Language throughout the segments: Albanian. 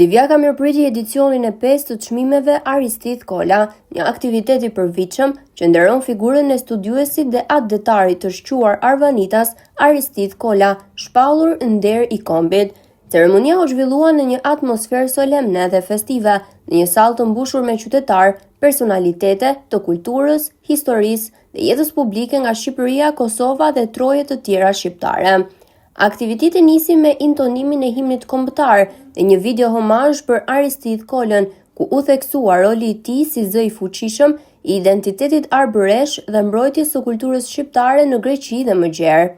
Divjaka mirëpriti edicionin e 5 të çmimeve Aristidh Kola, një aktivitet i përvitshëm që nderon figurën e studiuesit dhe atdetarit të shquar Arvanitas Aristidh Kola, shpallur nder i kombit. Ceremonia u zhvillua në një atmosferë solemne dhe festive, në një sallë të mbushur me qytetar, personalitete të kulturës, historisë dhe jetës publike nga Shqipëria, Kosova dhe troje të tjera shqiptare. Aktiviteti nisi me intonimin e himnit kombëtar dhe një video homazh për Aristidh Kolën, ku u theksua roli i tij si zë i fuqishëm i identitetit arbëresh dhe mbrojtjes së kulturës shqiptare në Greqi dhe më gjerë.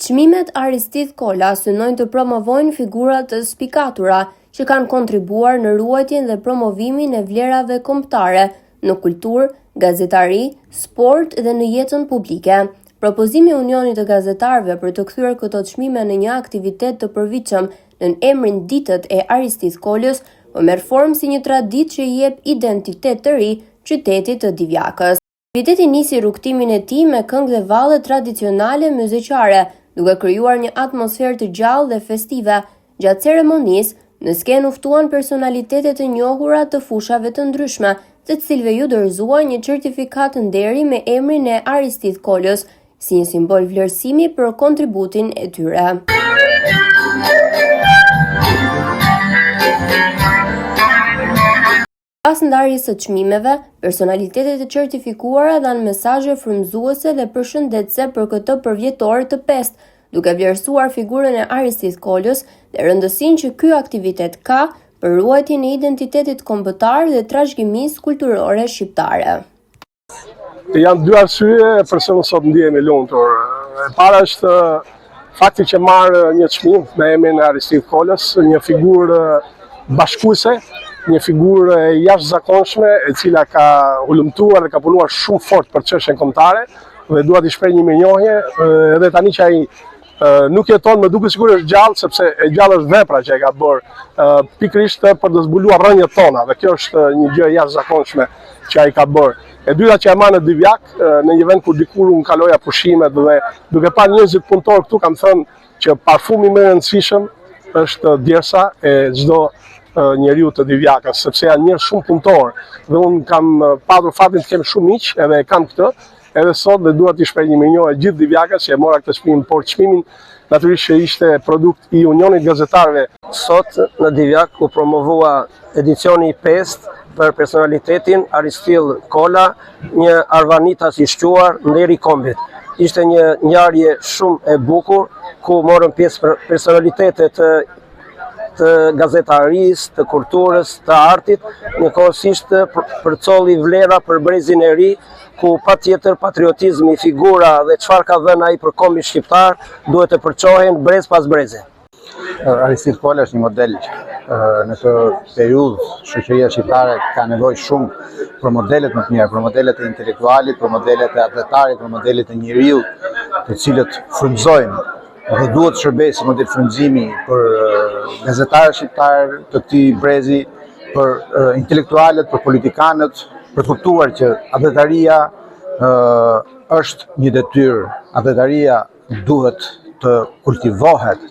Çmimet Aristidh Kola synojnë të promovojnë figura të spikatura që kanë kontribuar në ruajtjen dhe promovimin e vlerave kombëtare në kulturë, gazetari, sport dhe në jetën publike. Propozimi i Unionit të Gazetarëve për të kthyer këto çmime në një aktivitet të përvitshëm në emrin Ditët e Aristidh Kolës po merr formë si një traditë që i jep identitet të ri qytetit të Divjakës. Aktiviteti nisi rrugtimin e tij me këngë dhe valle tradicionale muzikare, duke krijuar një atmosferë të gjallë dhe festive. Gjatë ceremonisë, në skenë u ftuan personalitete të njohura të fushave të ndryshme, të cilëve ju dorëzuar një certifikat nderi me emrin e Aristidh Kolës, si një simbol vlerësimi për kontributin e tyre. Pas ndarjes së çmimeve, personalitetet e certifikuara dhanë mesazhe frymëzuese dhe përshëndetëse për këtë përvjetor të pestë, duke vlerësuar figurën e Aristidh Kolës dhe rëndësinë që ky aktivitet ka për ruajtjen e identitetit kombëtar dhe trashëgimisë kulturore shqiptare. Janë dy arsye përse unë sot ndihemi lumtur. E para është fakti që marr një çmim me emrin e Aristidh Kolës, një figurë bashkuese, një figurë e jashtëzakonshme, e cila ka hulumtuar dhe ka punuar shumë fort për çështjen kombëtare dhe dua t'i shpreh një mirënjohje edhe tani që ai nuk jeton, më duket sikur është gjallë, sepse e gjallë është vepra që e ka bërë pikërisht për të zbuluar rrënjët tona, dhe kjo është një gjë e jashtëzakonshme që ai ka bërë. E dyta që e ma në Divjak, në një vend ku dikur unë kaloja pushimet dhe duke pa njerëzit punëtor këtu, kam thënë që parfumi më i rëndësishëm është djersa e çdo njeriu të Divjakës, sepse janë njerëz shumë punëtor dhe unë kam patur fatin të kem shumë miq, edhe kam këtë, edhe sot dhe dua t'i shpreh një mirënjohje gjithë Divjakës që e mora këtë çmim, por çmimin natyrisht që ishte produkt i Unionit Gazetarëve. Sot në Divjak u promovua edicioni i 5 për personalitetin Aristidh Kola, një Arvanitas i shquar nder i kombit. Ishte një ngjarje shumë e bukur, ku morën pjesë personalitetet të gazetarisë, të kulturës, të artit, njëkohësisht përcolli vlera për brezin e ri, ku patjetër patriotizmi, figura dhe çfarë ka dhënë ai për kombin shqiptar duhet të përçohen brez pas breze. Aristidh Kola është një model në këtë periudhë. Shoqëria shqiptare ka nevojë shumë për modelet më të mira, për modelet e intelektualit, për modelet e atletarit, për modelet e njeriu, të cilët frymëzojnë dhe duhet të shërbejë si model frymëzimi për gazetarët shqiptar të këtij brezi, për intelektualët, për politikanët, për të kuptuar që atletaria është një detyrë, atletaria duhet të kultivohet.